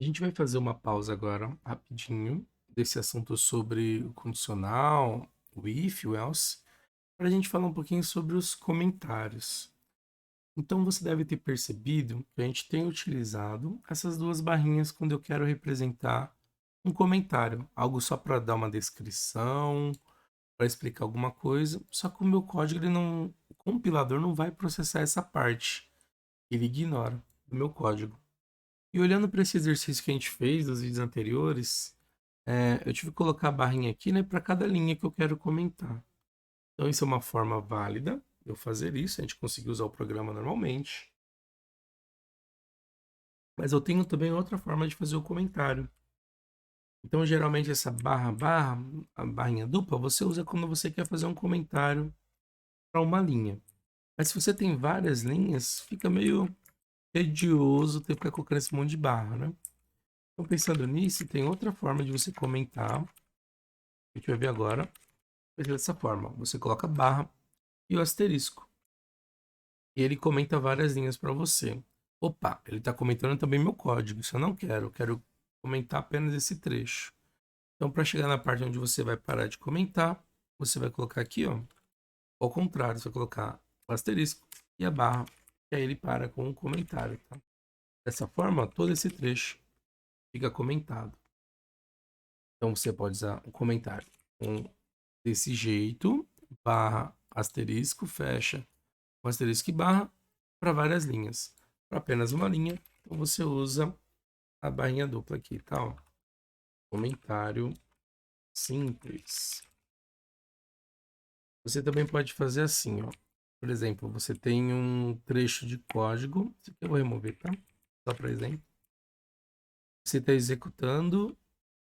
A gente vai fazer uma pausa agora, rapidinho, desse assunto sobre o condicional, o if, o else, para a gente falar um pouquinho sobre os comentários. Então você deve ter percebido que a gente tem utilizado essas duas barrinhas quando eu quero representar um comentário, algo só para dar uma descrição, para explicar alguma coisa, só que o meu código, o compilador não vai processar essa parte, ele ignora o meu código. E olhando para esse exercício que a gente fez nos vídeos anteriores, eu tive que colocar a barrinha aqui, né, para cada linha que eu quero comentar. Então, isso é uma forma válida de eu fazer isso. A gente conseguiu usar o programa normalmente. Mas eu tenho também outra forma de fazer o comentário. Então, geralmente, essa barra, a barrinha dupla, você usa quando você quer fazer um comentário para uma linha. Mas se você tem várias linhas, fica meio tedioso ter que ficar colocando esse monte de barra, né? Então, pensando nisso, tem outra forma de você comentar. A gente vai ver agora. Vai ser dessa forma. Você coloca barra e o asterisco. E ele comenta várias linhas para você. Opa, ele está comentando também meu código. Isso eu não quero. Eu quero comentar apenas esse trecho. Então, para chegar na parte onde você vai parar de comentar, você vai colocar aqui, ó. Ao contrário, você vai colocar o asterisco e a barra. E aí ele para com um comentário, tá? Dessa forma, todo esse trecho fica comentado. Então, você pode usar o comentário desse jeito, barra, asterisco, fecha, com asterisco e barra, para várias linhas. Para apenas uma linha, então você usa a barrinha dupla aqui, tá? Ó. Comentário simples. Você também pode fazer assim, ó. Por exemplo, você tem um trecho de código, isso aqui eu vou remover, tá? Só para exemplo. Você está executando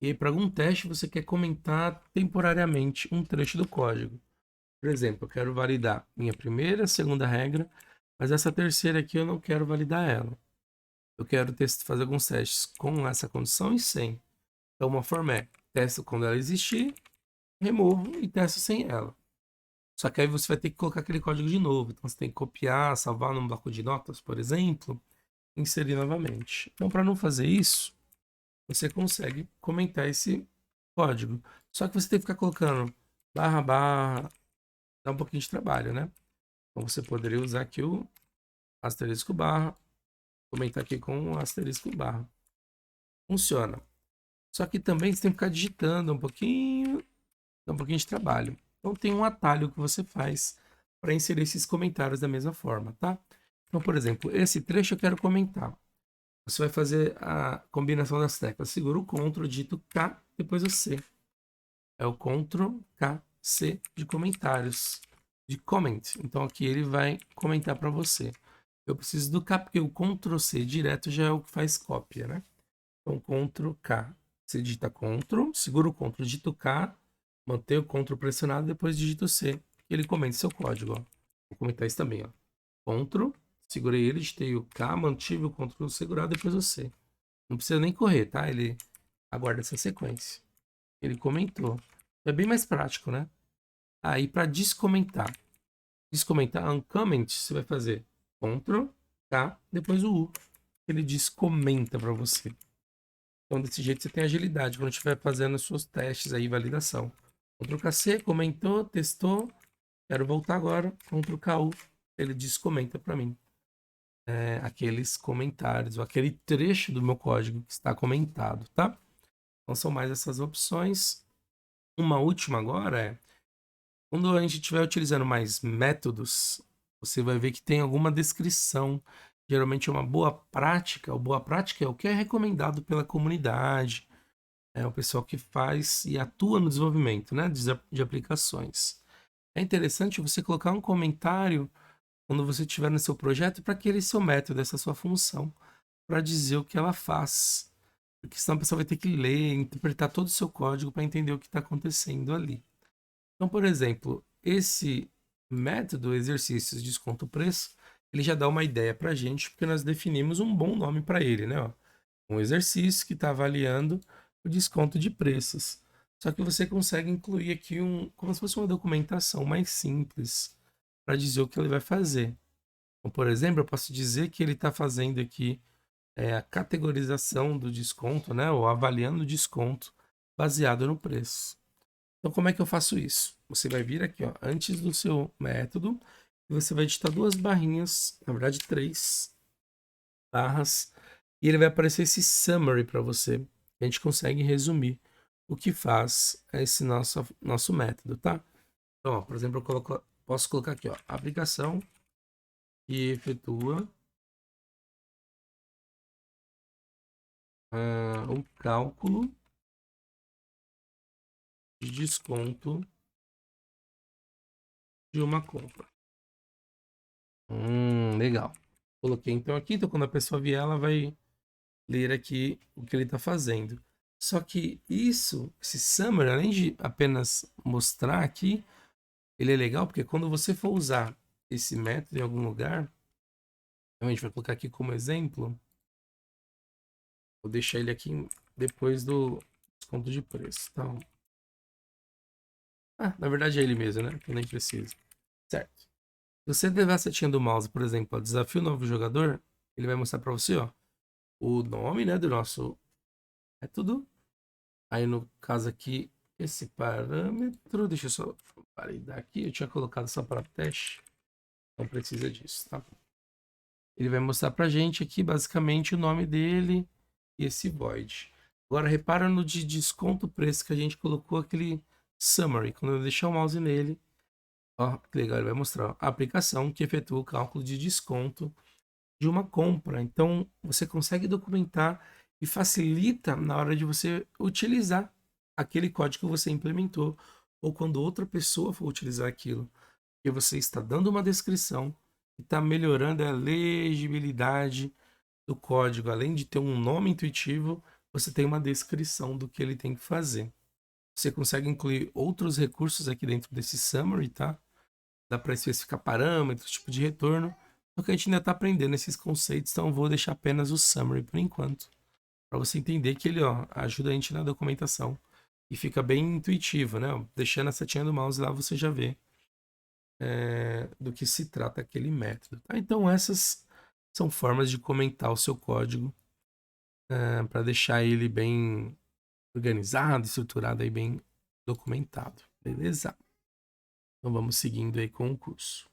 e aí para algum teste você quer comentar temporariamente um trecho do código. Por exemplo, eu quero validar minha primeira, segunda regra, mas essa terceira aqui eu não quero validar ela. Eu quero fazer alguns testes com essa condição e sem. Então, uma forma é testo quando ela existir, removo e testo sem ela. Só que aí você vai ter que colocar aquele código de novo. Então, você tem que copiar, salvar num bloco de notas, por exemplo, e inserir novamente. Então, para não fazer isso, você consegue comentar esse código. Só que você tem que ficar colocando barra, barra, dá um pouquinho de trabalho, né? Então, você poderia usar aqui o asterisco barra, comentar aqui com o asterisco barra. Funciona. Só que também você tem que ficar digitando um pouquinho, dá um pouquinho de trabalho. Então tem um atalho que você faz para inserir esses comentários da mesma forma, tá? Então, por exemplo, esse trecho eu quero comentar. Você vai fazer a combinação das teclas. Segura o Ctrl, digita o K, depois o C. É o Ctrl, K, C de comentários, de comment. Então aqui ele vai comentar para você. Eu preciso do K, porque o Ctrl C direto já é o que faz cópia, né? Então, Ctrl K. Você digita Ctrl, segura o Ctrl, digita o K, mantém o Ctrl pressionado, depois digita o C. E ele comenta seu código, ó. Vou comentar isso também, ó. Ctrl, segurei ele, digitei o K, mantive o Ctrl segurado, depois o C. Não precisa nem correr, tá? Ele aguarda essa sequência. Ele comentou. É bem mais prático, né? Aí, para descomentar, uncomment, você vai fazer Ctrl, K, depois o U. Ele descomenta para você. Então, desse jeito você tem agilidade quando estiver fazendo os seus testes aí, validação. Ctrl C, comentou, testou. Quero voltar agora. Ctrl KU, ele descomenta para mim aqueles comentários, ou aquele trecho do meu código que está comentado, tá? Então, são mais essas opções. Uma última agora é, quando a gente estiver utilizando mais métodos, você vai ver que tem alguma descrição. Geralmente é uma boa prática, ou boa prática é o que é recomendado pela comunidade, é o pessoal que faz e atua no desenvolvimento, né, de aplicações. É interessante você colocar um comentário quando você estiver no seu projeto para aquele seu método, essa sua função, para dizer o que ela faz. Porque senão a pessoa vai ter que ler, interpretar todo o seu código para entender o que está acontecendo ali. Então, por exemplo, esse método exercícios desconto preço, ele já dá uma ideia para a gente, porque nós definimos um bom nome para ele, né? Ó, um exercício que está avaliando o desconto de preços. Só que você consegue incluir aqui como se fosse uma documentação mais simples para dizer o que ele vai fazer. Então, por exemplo, eu posso dizer que ele está fazendo aqui a categorização do desconto, né? Ou avaliando o desconto baseado no preço. Então, como é que eu faço isso? Você vai vir aqui, ó, antes do seu método, e você vai digitar duas barrinhas, na verdade, 3 barras, e ele vai aparecer esse summary para você. A gente consegue resumir o que faz esse nosso método, tá? Então, ó, por exemplo, posso colocar aqui, ó, aplicação que efetua o cálculo de desconto de uma compra. Legal. Coloquei então aqui, então quando a pessoa vier, ela vai ler aqui o que ele está fazendo. Só que esse summary, além de apenas mostrar aqui, ele é legal porque quando você for usar esse método em algum lugar, a gente vai colocar aqui como exemplo, vou deixar ele aqui depois do desconto de preço. Então, na verdade é ele mesmo, né? Eu nem preciso. Certo. Se você levar a setinha do mouse, por exemplo, ó, desafio novo jogador, ele vai mostrar para você, ó, o nome, né, do nosso método. Aí no caso aqui, esse parâmetro, deixa eu só validar aqui, eu tinha colocado só para teste, não precisa disso, tá? Ele vai mostrar pra gente aqui basicamente o nome dele e esse void. Agora repara no de desconto preço que a gente colocou aquele summary. Quando eu deixar o mouse nele, ó, que legal, ele vai mostrar ó, a aplicação que efetua o cálculo de desconto de uma compra. Então você consegue documentar e facilita na hora de você utilizar aquele código que você implementou ou quando outra pessoa for utilizar aquilo. Porque você está dando uma descrição e está melhorando a legibilidade do código. Além de ter um nome intuitivo, você tem uma descrição do que ele tem que fazer. Você consegue incluir outros recursos aqui dentro desse summary, tá? Dá para especificar parâmetros, tipo de retorno. Só que a gente ainda está aprendendo esses conceitos, então eu vou deixar apenas o summary por enquanto. Para você entender que ele ó, ajuda a gente na documentação. E fica bem intuitivo, né? Deixando a setinha do mouse lá, você já vê do que se trata aquele método. Tá? Então, essas são formas de comentar o seu código para deixar ele bem organizado, estruturado e bem documentado. Beleza? Então, vamos seguindo aí com o curso.